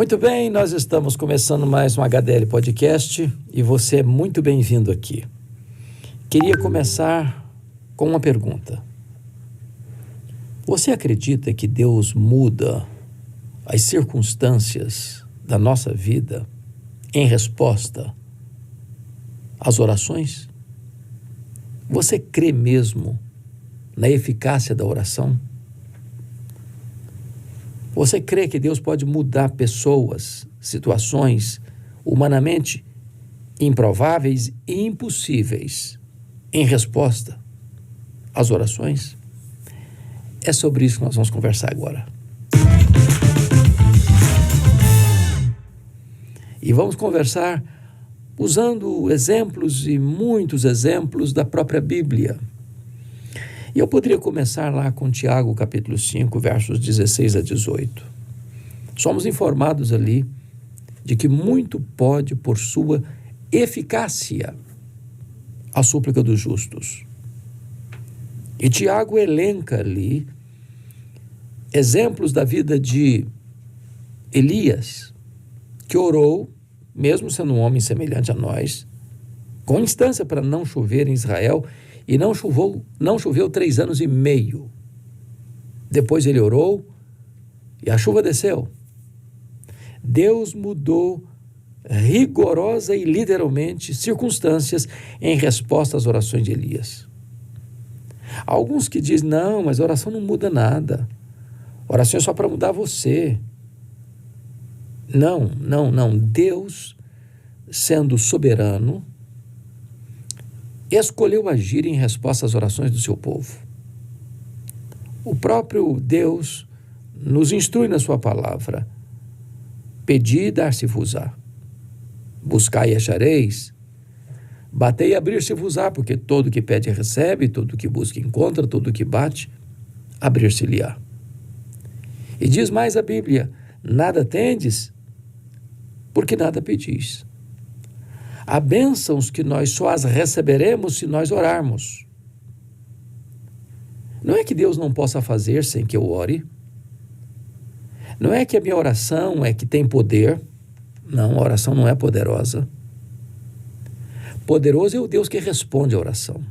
Muito bem, nós estamos começando mais um HDL Podcast e você é muito bem-vindo aqui. Queria começar com uma pergunta. Você acredita que Deus muda as circunstâncias da nossa vida em resposta às orações? Você crê mesmo na eficácia da oração? Você crê que Deus pode mudar pessoas, situações humanamente improváveis e impossíveis em resposta às orações? É sobre isso que nós vamos conversar agora. E vamos conversar usando exemplos e muitos exemplos da própria Bíblia. E eu poderia começar lá com Tiago, capítulo 5, versos 16 a 18. Somos informados ali de que muito pode, por sua eficácia, a súplica dos justos. E Tiago elenca ali exemplos da vida de Elias, que orou, mesmo sendo um homem semelhante a nós, com instância para não chover em Israel, e não choveu 3 anos e meio. Depois ele orou e a chuva desceu. Deus mudou rigorosa e literalmente circunstâncias em resposta às orações de Elias. Há alguns que dizem, não, mas a oração não muda nada. A oração é só para mudar você. Não. Deus, sendo soberano, escolheu agir em resposta às orações do seu povo. O próprio Deus nos instrui na sua palavra: pedi e dar-se-vos-á, buscai e achareis, batei e abrir-se-vos-á, porque todo que pede recebe, todo que busca encontra, todo que bate, abrir-se-lhe-á. E diz mais a Bíblia: nada tendes, porque nada pedis. Há bênçãos que nós só as receberemos se nós orarmos. Não é que Deus não possa fazer sem que eu ore. Não é que a minha oração é que tem poder. Não, a oração não é poderosa. Poderoso é o Deus que responde à oração.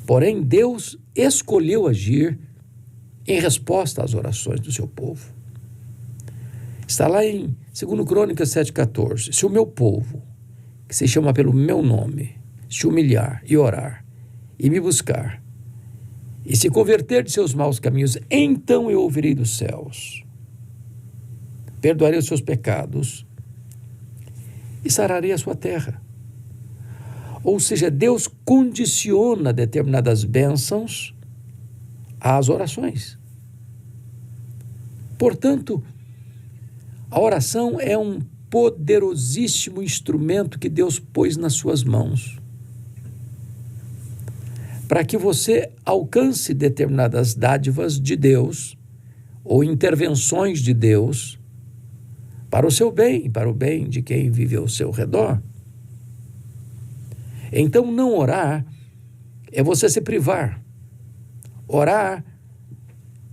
Porém, Deus escolheu agir em resposta às orações do seu povo. Está lá em 2 Crônicas 7,14. Se o meu povo, que se chama pelo meu nome, se humilhar e orar, e me buscar, e se converter de seus maus caminhos, então eu ouvirei dos céus, perdoarei os seus pecados e sararei a sua terra. Ou seja, Deus condiciona determinadas bênçãos às orações. Portanto, a oração é um poderosíssimo instrumento que Deus pôs nas suas mãos para que você alcance determinadas dádivas de Deus ou intervenções de Deus para o seu bem, para o bem de quem vive ao seu redor. Então, não orar é você se privar. Orar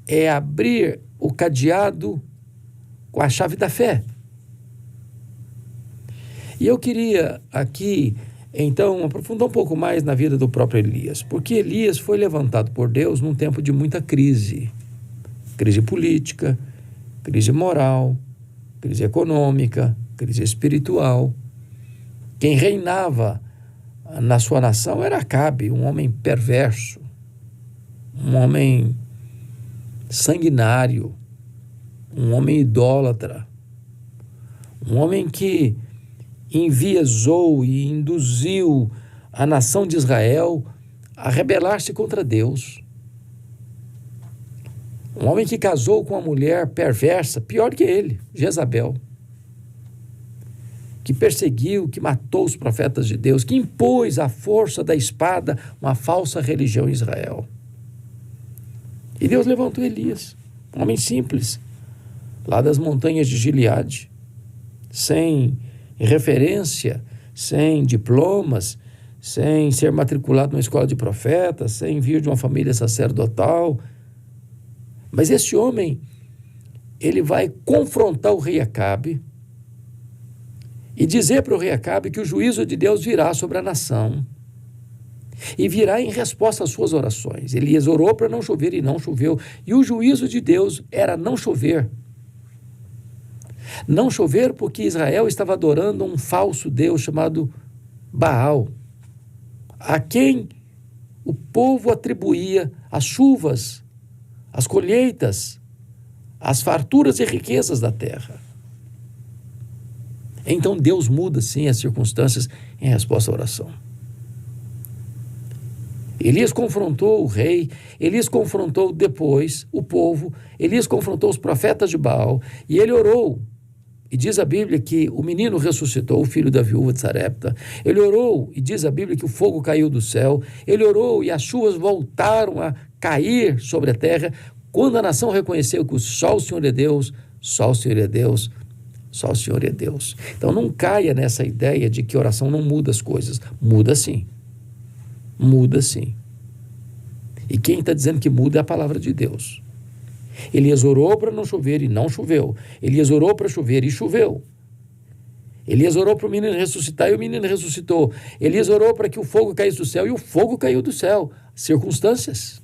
é abrir o cadeado com a chave da fé. E eu queria aqui, então, aprofundar um pouco mais na vida do próprio Elias, porque Elias foi levantado por Deus num tempo de muita crise. Crise política, crise moral, crise econômica, crise espiritual. Quem reinava na sua nação era Acabe, um homem perverso, um homem sanguinário, um homem idólatra, um homem que enviesou e induziu a nação de Israel a rebelar-se contra Deus. Um homem que casou com uma mulher perversa, pior que ele, Jezabel, que perseguiu, que matou os profetas de Deus, que impôs à força da espada uma falsa religião em Israel. E Deus levantou Elias, um homem simples, lá das montanhas de Gileade, sem referência, sem diplomas, sem ser matriculado numa escola de profetas, sem vir de uma família sacerdotal. Mas esse homem ele vai confrontar o rei Acabe e dizer para o rei Acabe que o juízo de Deus virá sobre a nação e virá em resposta às suas orações. Elias orou para não chover e não choveu, e o juízo de Deus era não chover. Não chover porque Israel estava adorando um falso Deus chamado Baal, a quem o povo atribuía as chuvas, as colheitas, as farturas e riquezas da terra. Então Deus muda sim as circunstâncias em resposta à oração. Elias confrontou o rei, Elias confrontou depois o povo, Elias confrontou os profetas de Baal, e ele orou. E diz a Bíblia que o menino ressuscitou, o filho da viúva de Sarepta. Ele orou, e diz a Bíblia que o fogo caiu do céu. Ele orou e as chuvas voltaram a cair sobre a terra, quando a nação reconheceu que só o Senhor é Deus, só o Senhor é Deus, só o Senhor é Deus. Então não caia nessa ideia de que oração não muda as coisas. Muda sim. Muda sim. E quem está dizendo que muda é a palavra de Deus. Elias orou para não chover e não choveu. Elias orou para chover e choveu. Elias orou para o menino ressuscitar e o menino ressuscitou. Elias orou para que o fogo caísse do céu e o fogo caiu do céu. Circunstâncias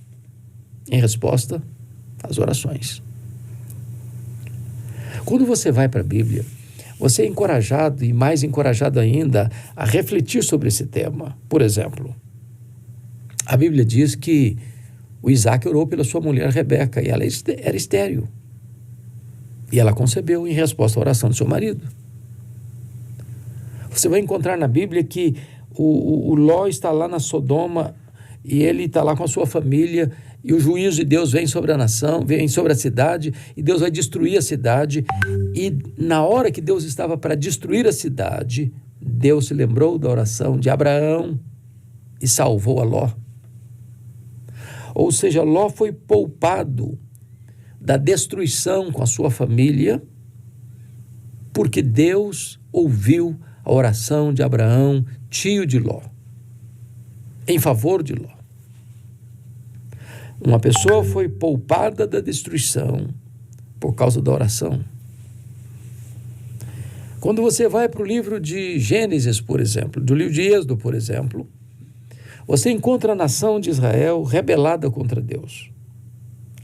em resposta às orações. Quando você vai para a Bíblia, você é encorajado e mais encorajado ainda a refletir sobre esse tema. Por exemplo, a Bíblia diz que o Isaac orou pela sua mulher Rebeca e ela era estéril. E ela concebeu em resposta à oração do seu marido. Você vai encontrar na Bíblia que o Ló está lá na Sodoma e ele está lá com a sua família e o juízo de Deus vem sobre a nação, vem sobre a cidade e Deus vai destruir a cidade. E na hora que Deus estava para destruir a cidade, Deus se lembrou da oração de Abraão e salvou a Ló. Ou seja, Ló foi poupado da destruição com a sua família, porque Deus ouviu a oração de Abraão, tio de Ló, em favor de Ló. Uma pessoa foi poupada da destruição por causa da oração. Quando você vai para o livro de Gênesis, por exemplo, do livro de Êxodo, por exemplo, você encontra a nação de Israel rebelada contra Deus,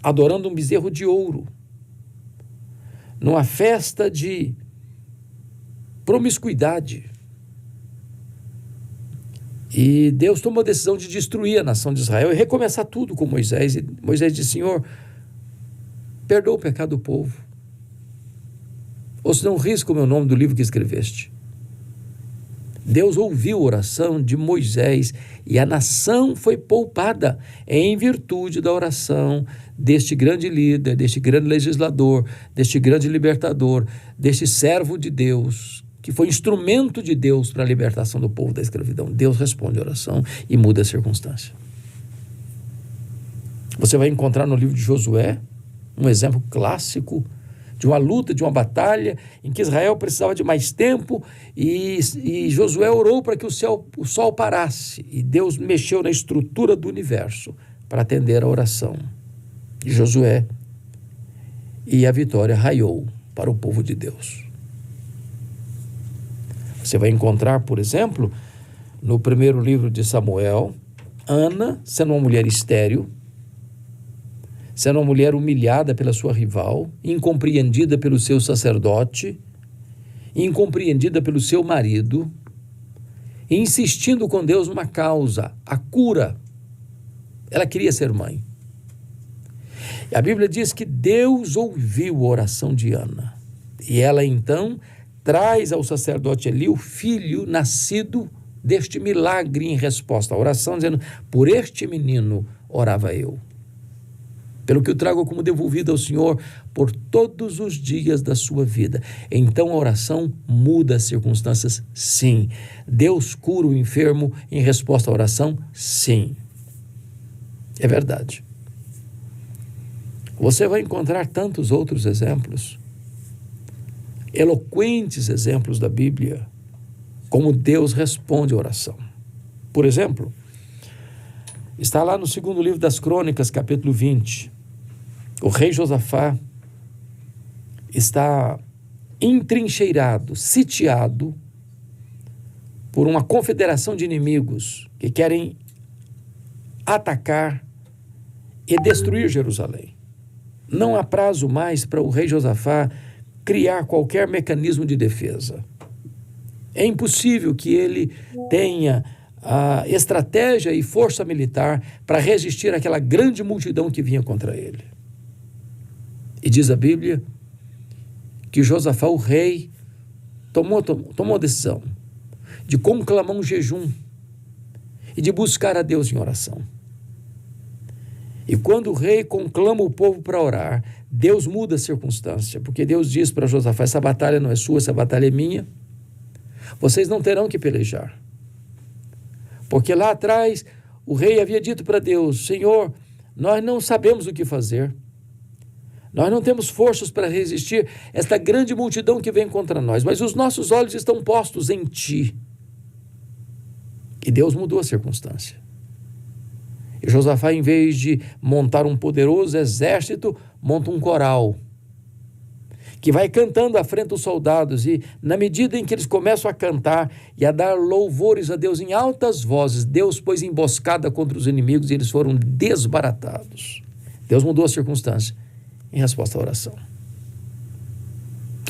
adorando um bezerro de ouro, numa festa de promiscuidade. E Deus tomou a decisão de destruir a nação de Israel e recomeçar tudo com Moisés. E Moisés disse: Senhor, perdoa o pecado do povo, ou senão risca o meu nome do livro que escreveste. Deus ouviu a oração de Moisés e a nação foi poupada em virtude da oração deste grande líder, deste grande legislador, deste grande libertador, deste servo de Deus, que foi instrumento de Deus para a libertação do povo da escravidão. Deus responde a oração e muda a circunstância. Você vai encontrar no livro de Josué um exemplo clássico de uma luta, de uma batalha, em que Israel precisava de mais tempo e Josué orou para que o sol parasse. E Deus mexeu na estrutura do universo para atender a oração de Josué. E a vitória raiou para o povo de Deus. Você vai encontrar, por exemplo, no primeiro livro de Samuel, Ana, sendo uma mulher estéril, sendo uma mulher humilhada pela sua rival, incompreendida pelo seu sacerdote, incompreendida pelo seu marido, insistindo com Deus numa causa, a cura. Ela queria ser mãe. E a Bíblia diz que Deus ouviu a oração de Ana. E ela então traz ao sacerdote Eli o filho nascido deste milagre em resposta à oração, dizendo: por este menino orava eu, pelo que eu trago como devolvido ao Senhor por todos os dias da sua vida. Então a oração muda as circunstâncias, sim. Deus cura o enfermo em resposta à oração, sim. É verdade. Você vai encontrar tantos outros exemplos, eloquentes exemplos da Bíblia, como Deus responde a oração. Por exemplo, está lá no segundo livro das Crônicas, capítulo 20, o rei Josafá, está entrincheirado, sitiado por uma confederação de inimigos que querem atacar e destruir Jerusalém. Não há prazo mais para o rei Josafá criar qualquer mecanismo de defesa. É impossível que ele tenha a estratégia e força militar para resistir àquela grande multidão que vinha contra ele. E diz a Bíblia que Josafá, o rei, tomou a decisão de conclamar um jejum e de buscar a Deus em oração. E quando o rei conclama o povo para orar, Deus muda a circunstância, porque Deus diz para Josafá: essa batalha não é sua, essa batalha é minha. Vocês não terão que pelejar. Porque lá atrás o rei havia dito para Deus: Senhor, nós não sabemos o que fazer. Nós não temos forças para resistir esta grande multidão que vem contra nós, mas os nossos olhos estão postos em Ti. E Deus mudou a circunstância. E Josafá, em vez de montar um poderoso exército, monta um coral que vai cantando à frente dos soldados, e na medida em que eles começam a cantar e a dar louvores a Deus em altas vozes, Deus pôs emboscada contra os inimigos e eles foram desbaratados. Deus mudou a circunstância em resposta à oração.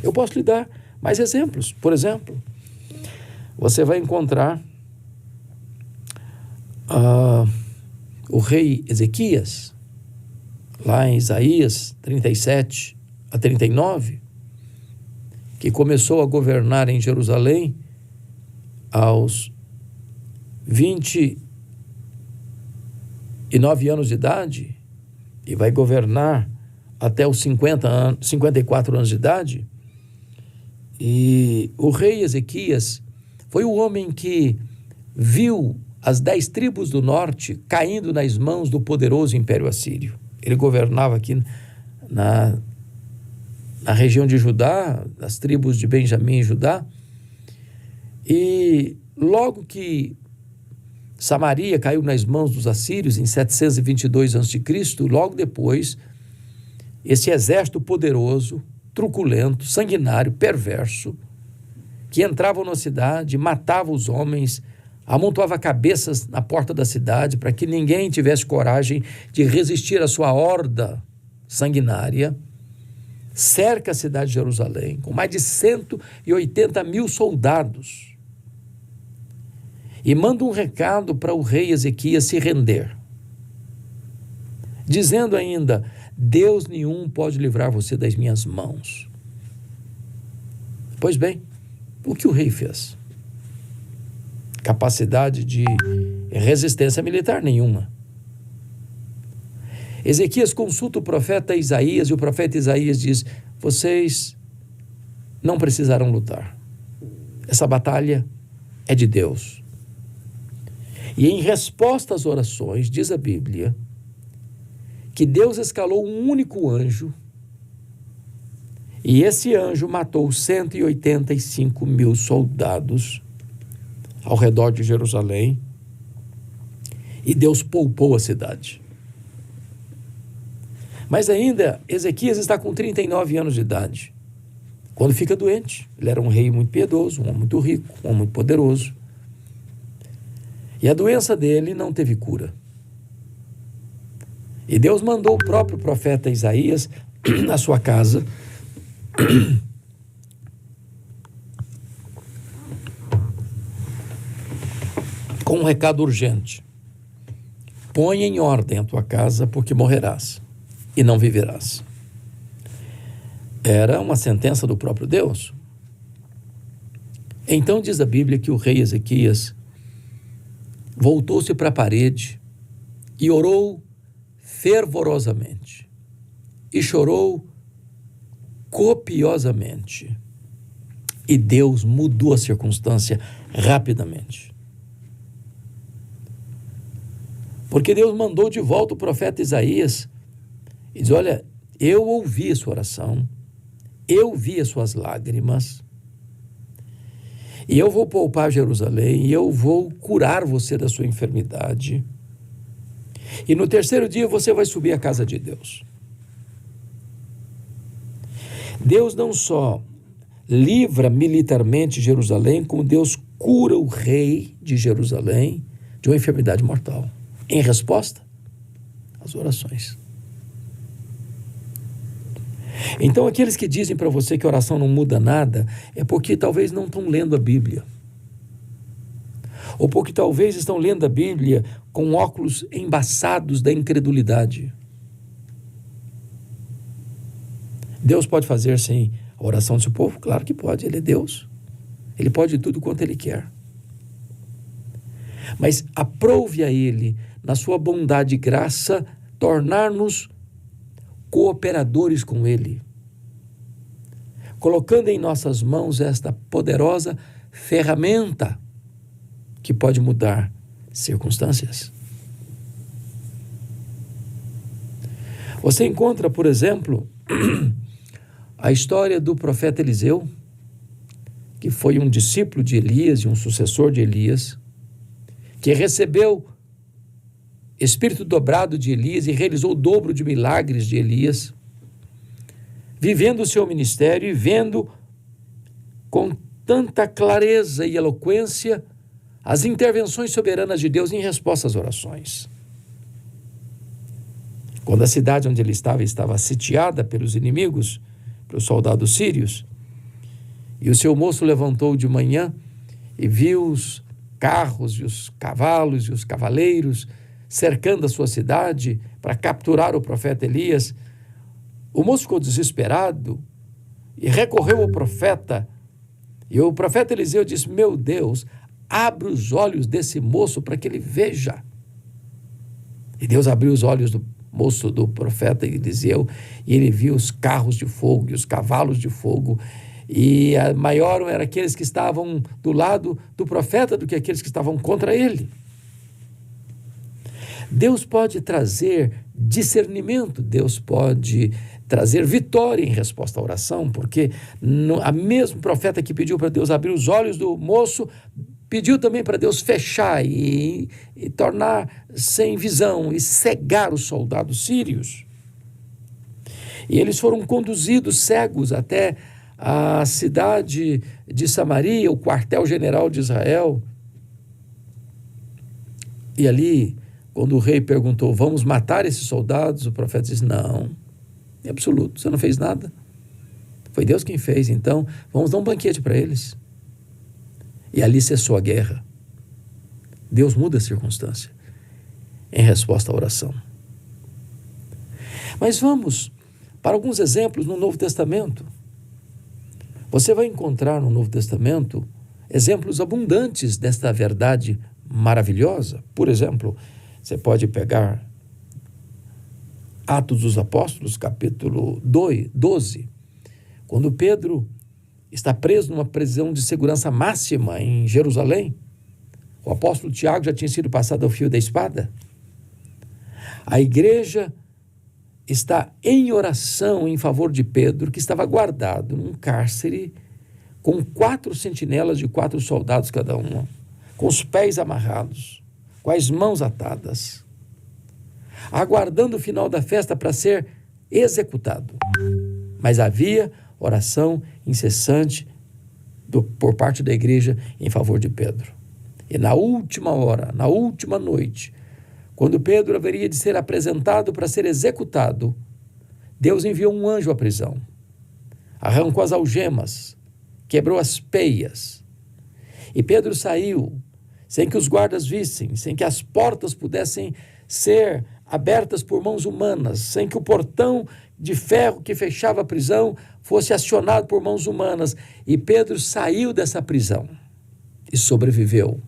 Eu posso lhe dar mais exemplos. Por exemplo, você vai encontrar o rei Ezequias, lá em Isaías 37 a 39, que começou a governar em Jerusalém aos 29 anos de idade e vai governar até os 54 anos de idade. E o rei Ezequias foi o homem que viu as 10 tribos do norte caindo nas mãos do poderoso Império Assírio. Ele governava aqui na região de Judá, as tribos de Benjamim e Judá, e logo que Samaria caiu nas mãos dos assírios em 722 a.C., logo depois, esse exército poderoso, truculento, sanguinário, perverso, que entrava na cidade, matava os homens, amontoava cabeças na porta da cidade para que ninguém tivesse coragem de resistir à sua horda sanguinária, cerca a cidade de Jerusalém com mais de 180 mil soldados e manda um recado para o rei Ezequias se render, dizendo ainda: Deus nenhum pode livrar você das minhas mãos. Pois bem, o que o rei fez? Capacidade de resistência militar nenhuma. Ezequias consulta o profeta Isaías e o profeta Isaías diz: vocês não precisarão lutar. Essa batalha é de Deus. E em resposta às orações, diz a Bíblia, que Deus escalou um único anjo e esse anjo matou 185 mil soldados ao redor de Jerusalém e Deus poupou a cidade. Mas ainda, Ezequias está com 39 anos de idade, quando fica doente. Ele era um rei muito piedoso, um homem muito rico, um homem muito poderoso. E a doença dele não teve cura. E Deus mandou o próprio profeta Isaías à sua casa com um recado urgente: põe em ordem a tua casa, porque morrerás e não viverás. Era uma sentença do próprio Deus. Então diz a Bíblia que o rei Ezequias voltou-se para a parede e orou fervorosamente e chorou copiosamente. E Deus mudou a circunstância rapidamente. Porque Deus mandou de volta o profeta Isaías e diz: olha, eu ouvi a sua oração, eu vi as suas lágrimas, e eu vou poupar Jerusalém, e eu vou curar você da sua enfermidade, e no terceiro dia você vai subir à casa de Deus. Deus não só livra militarmente Jerusalém, como Deus cura o rei de Jerusalém de uma enfermidade mortal, em resposta às orações. Então, aqueles que dizem para você que a oração não muda nada, é porque talvez não estão lendo a Bíblia. Ou porque talvez estão lendo a Bíblia com óculos embaçados da incredulidade. Deus pode fazer sem a oração do seu povo? Claro que pode, Ele é Deus. Ele pode tudo quanto Ele quer. Mas aprove a Ele, na sua bondade e graça, tornar-nos cooperadores com Ele, colocando em nossas mãos esta poderosa ferramenta que pode mudar circunstâncias. Você encontra, por exemplo, a história do profeta Eliseu, que foi um discípulo de Elias e um sucessor de Elias, que recebeu espírito dobrado de Elias e realizou o dobro de milagres de Elias, vivendo o seu ministério e vendo com tanta clareza e eloquência as intervenções soberanas de Deus em resposta às orações. Quando a cidade onde ele estava sitiada pelos inimigos, pelos soldados sírios, e o seu moço levantou de manhã e viu os carros e os cavalos e os cavaleiros cercando a sua cidade para capturar o profeta Elias, o moço ficou desesperado e recorreu ao profeta. E o profeta Eliseu disse: meu Deus, abre os olhos desse moço para que ele veja. E Deus abriu os olhos do moço, do profeta Eliseu, e ele viu os carros de fogo e os cavalos de fogo, e maior eram aqueles que estavam do lado do profeta do que aqueles que estavam contra ele. Deus pode trazer discernimento, Deus pode trazer vitória em resposta à oração, porque a mesmo profeta que pediu para Deus abrir os olhos do moço, pediu também para Deus fechar e tornar sem visão e cegar os soldados sírios. E eles foram conduzidos cegos até a cidade de Samaria, o quartel-general de Israel. E ali, quando o rei perguntou: vamos matar esses soldados? O profeta disse: não, em absoluto, você não fez nada. Foi Deus quem fez, então vamos dar um banquete para eles. E ali cessou a guerra. Deus muda a circunstância em resposta à oração. Mas vamos para alguns exemplos no Novo Testamento. Você vai encontrar no Novo Testamento exemplos abundantes desta verdade maravilhosa. Por exemplo, você pode pegar Atos dos Apóstolos, capítulo 12, quando Pedro está preso numa prisão de segurança máxima em Jerusalém. O apóstolo Tiago já tinha sido passado ao fio da espada. A igreja está em oração em favor de Pedro, que estava guardado num cárcere com 4 sentinelas de 4 soldados cada uma, com os pés amarrados, com as mãos atadas, aguardando o final da festa para ser executado. Mas havia oração incessante por parte da igreja em favor de Pedro. E na última hora, na última noite, quando Pedro haveria de ser apresentado para ser executado, Deus enviou um anjo à prisão, arrancou as algemas, quebrou as peias, e Pedro saiu sem que os guardas vissem, sem que as portas pudessem ser abertas por mãos humanas, sem que o portão de ferro que fechava a prisão fosse acionado por mãos humanas. E Pedro saiu dessa prisão e sobreviveu.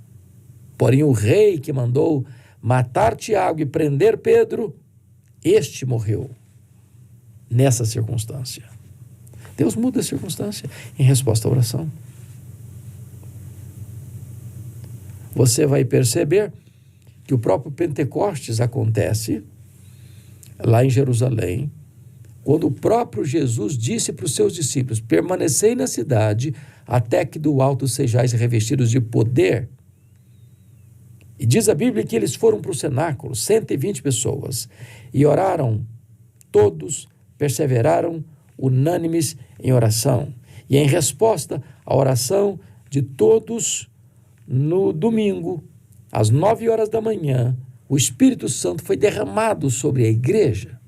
Porém, o rei que mandou matar Tiago e prender Pedro, este morreu nessa circunstância. Deus muda a circunstância em resposta à oração. Você vai perceber que o próprio Pentecostes acontece lá em Jerusalém, quando o próprio Jesus disse para os seus discípulos: permanecei na cidade até que do alto sejais revestidos de poder. E diz a Bíblia que eles foram para o cenáculo, 120 pessoas, e oraram, todos perseveraram unânimes em oração. E em resposta à oração de todos, no domingo, às 9 horas da manhã, o Espírito Santo foi derramado sobre a igreja.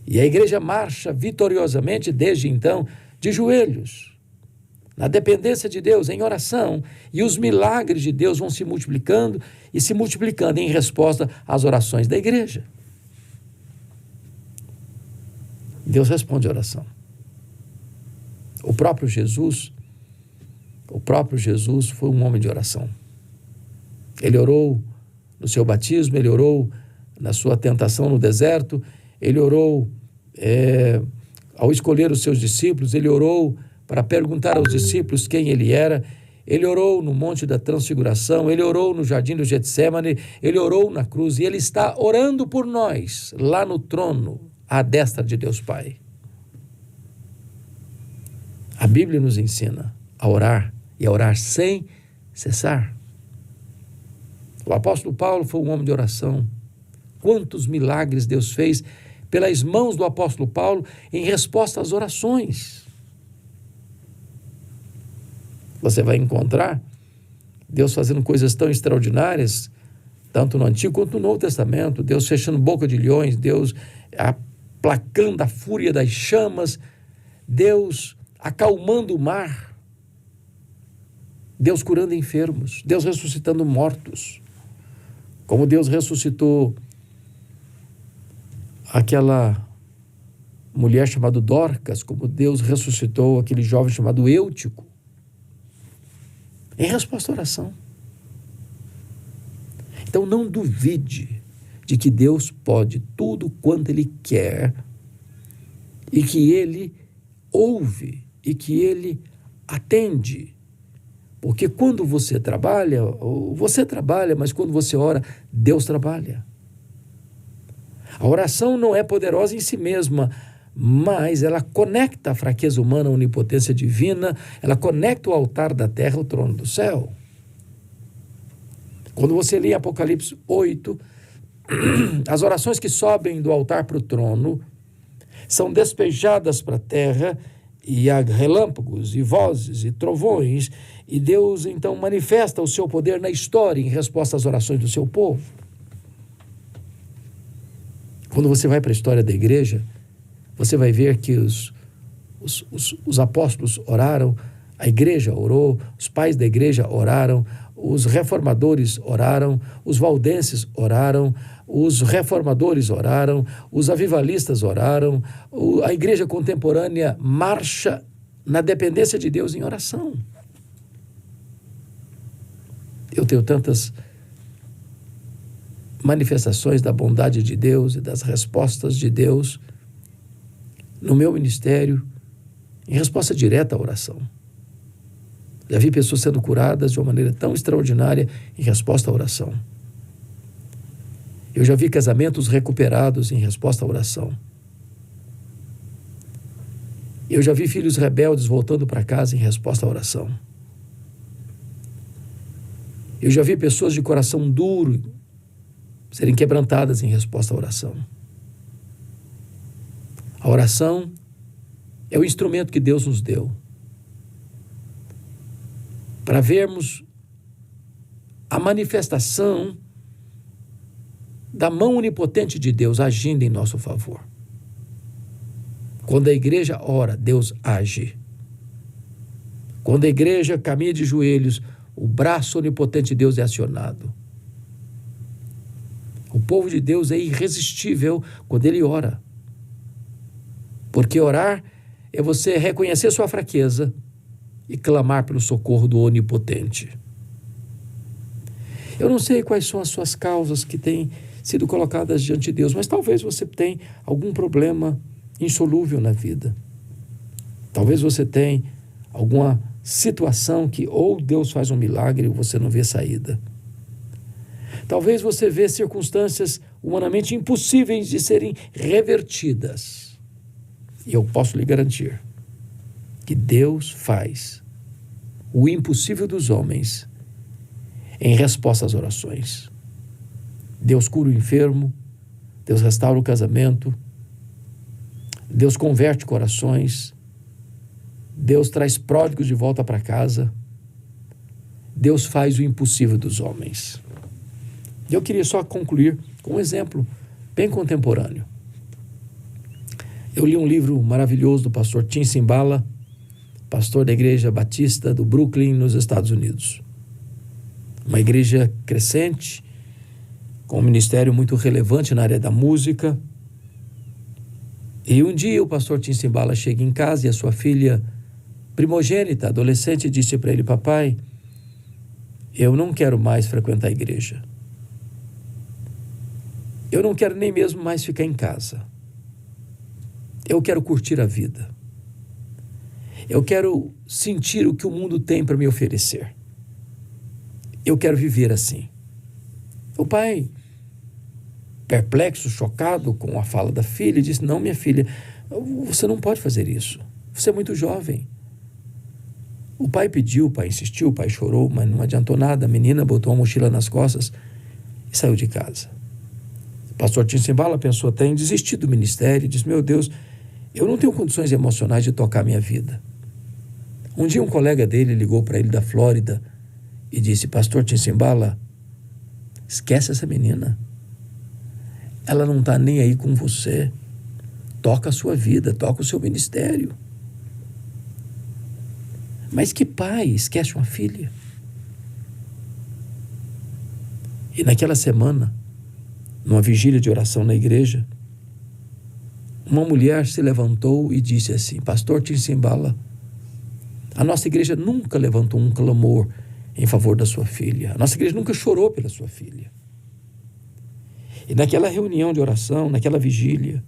E a igreja marcha vitoriosamente desde então, de joelhos, na dependência de Deus, em oração, e os milagres de Deus vão se multiplicando e se multiplicando em resposta às orações da igreja. Deus responde a oração. O próprio Jesus foi um homem de oração. Ele orou no seu batismo, ele orou na sua tentação no deserto, ele orou ao escolher os seus discípulos, ele orou para perguntar aos discípulos quem ele era, ele orou no Monte da Transfiguração, ele orou no Jardim do Getsêmani, ele orou na cruz e ele está orando por nós, lá no trono, à destra de Deus Pai. A Bíblia nos ensina a orar e a orar sem cessar. O apóstolo Paulo foi um homem de oração. Quantos milagres Deus fez pelas mãos do apóstolo Paulo em resposta às orações. Você vai encontrar Deus fazendo coisas tão extraordinárias, tanto no Antigo quanto no Novo Testamento, Deus fechando boca de leões, Deus aplacando a fúria das chamas, Deus acalmando o mar, Deus curando enfermos, Deus ressuscitando mortos, como Deus ressuscitou aquela mulher chamada Dorcas, como Deus ressuscitou aquele jovem chamado Eutico, em resposta à oração. Então não duvide de que Deus pode tudo quanto Ele quer e que Ele ouve e que Ele atende. Porque quando você trabalha, mas quando você ora, Deus trabalha. A oração não é poderosa em si mesma, mas ela conecta a fraqueza humana à onipotência divina, ela conecta o altar da terra ao trono do céu. Quando você lê Apocalipse 8, as orações que sobem do altar para o trono são despejadas para a terra, e há relâmpagos, e vozes, e trovões, e Deus então manifesta o seu poder na história em resposta às orações do seu povo. Quando você vai para a história da igreja, você vai ver que os apóstolos oraram, a igreja orou, os pais da igreja oraram, os reformadores oraram, os valdenses oraram, os reformadores oraram, os avivalistas oraram, a igreja contemporânea marcha na dependência de Deus em oração. Eu tenho tantas manifestações da bondade de Deus e das respostas de Deus no meu ministério em resposta direta à oração. Já vi pessoas sendo curadas de uma maneira tão extraordinária em resposta à oração. Eu já vi casamentos recuperados em resposta à oração. Eu já vi filhos rebeldes voltando para casa em resposta à oração. Eu já vi pessoas de coração duro serem quebrantadas em resposta à oração. A oração é o instrumento que Deus nos deu para vermos a manifestação da mão onipotente de Deus agindo em nosso favor. Quando a igreja ora, Deus age. Quando a igreja caminha de joelhos, o braço onipotente de Deus é acionado. O povo de Deus é irresistível quando ele ora. Porque orar é você reconhecer sua fraqueza e clamar pelo socorro do onipotente. Eu não sei quais são as suas causas que têm sido colocadas diante de Deus, mas talvez você tenha algum problema insolúvel na vida. Talvez você tenha alguma situação que ou Deus faz um milagre ou você não vê saída. Talvez você vê circunstâncias humanamente impossíveis de serem revertidas. E eu posso lhe garantir que Deus faz o impossível dos homens em resposta às orações. Deus cura o enfermo, Deus restaura o casamento, Deus converte corações. Deus traz pródigos de volta para casa. Deus faz o impossível dos homens. Eu queria só concluir com um exemplo bem contemporâneo. Eu li um livro maravilhoso do pastor Tim Cymbala, pastor da Igreja Batista do Brooklyn, nos Estados Unidos. Uma igreja crescente, com um ministério muito relevante na área da música. E um dia o pastor Tim Cymbala chega em casa e a sua filha primogênita, adolescente, disse para ele: papai, eu não quero mais frequentar a igreja. Eu não quero nem mesmo mais ficar em casa. Eu quero curtir a vida. Eu quero sentir o que o mundo tem para me oferecer. Eu quero viver assim. O pai, perplexo, chocado com a fala da filha, disse: não, minha filha, você não pode fazer isso. Você é muito jovem. O pai pediu, o pai insistiu, o pai chorou, mas não adiantou nada. A menina botou a mochila nas costas e saiu de casa. O pastor Tim Cymbala pensou até em desistir do ministério e disse: meu Deus, eu não tenho condições emocionais de tocar a minha vida. Um dia um colega dele ligou para ele da Flórida e disse: pastor Tim Cymbala, esquece essa menina. Ela não está nem aí com você. Toca a sua vida, toca o seu ministério. Mas que pai esquece uma filha? E naquela semana, numa vigília de oração na igreja, uma mulher se levantou e disse assim: pastor Tim Cymbala, a nossa igreja nunca levantou um clamor em favor da sua filha. A nossa igreja nunca chorou pela sua filha. E naquela reunião de oração, naquela vigília,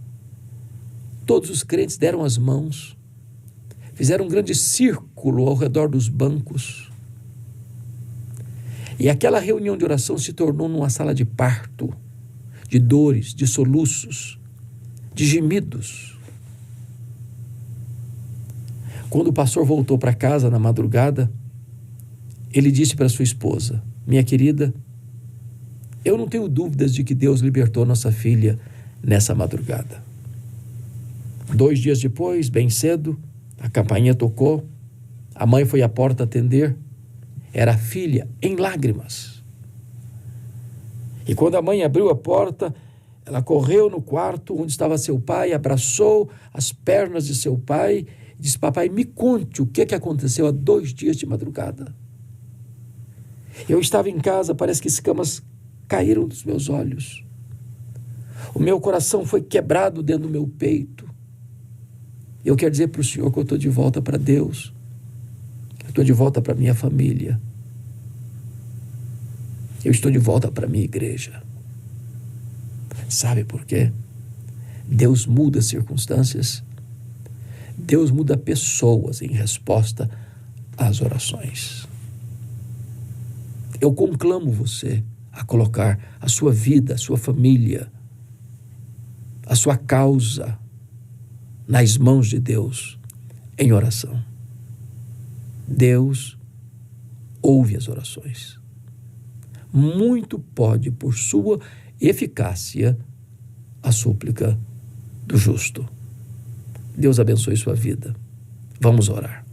todos os crentes deram as mãos, fizeram um grande círculo ao redor dos bancos. E aquela reunião de oração se tornou numa sala de parto, de dores, de soluços, de gemidos. Quando o pastor voltou para casa na madrugada, ele disse para sua esposa: minha querida, eu não tenho dúvidas de que Deus libertou nossa filha nessa madrugada. 2 dias depois, bem cedo, a campainha tocou, a mãe foi à porta atender, era a filha em lágrimas. E quando a mãe abriu a porta, ela correu no quarto onde estava seu pai, abraçou as pernas de seu pai e disse: papai, me conte o que aconteceu há 2 dias de madrugada. Eu estava em casa, parece que escamas caíram dos meus olhos. O meu coração foi quebrado dentro do meu peito. Eu quero dizer para o Senhor que eu estou de volta para Deus. Eu estou de volta para minha família. Eu estou de volta para minha igreja. Sabe por quê? Deus muda circunstâncias. Deus muda pessoas em resposta às orações. Eu conclamo você a colocar a sua vida, a sua família, a sua causa nas mãos de Deus em oração. Deus ouve as orações. Muito pode, por sua eficácia, a súplica do justo. Deus abençoe sua vida. Vamos orar.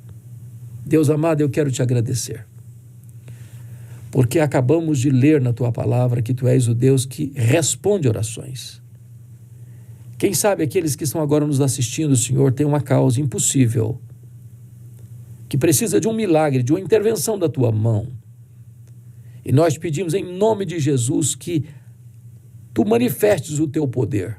Deus amado, eu quero te agradecer, porque acabamos de ler na tua palavra que tu és o Deus que responde orações. Quem sabe aqueles que estão agora nos assistindo, Senhor, têm uma causa impossível, que precisa de um milagre, de uma intervenção da tua mão. E nós te pedimos em nome de Jesus que tu manifestes o teu poder,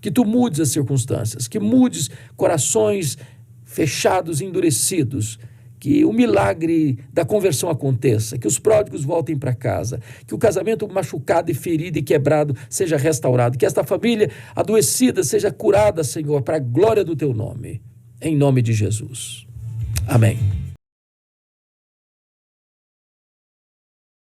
que tu mudes as circunstâncias, que mudes corações fechados, endurecidos, que o milagre da conversão aconteça, que os pródigos voltem para casa, que o casamento machucado e ferido e quebrado seja restaurado, que esta família adoecida seja curada, Senhor, para a glória do teu nome, em nome de Jesus. Amém.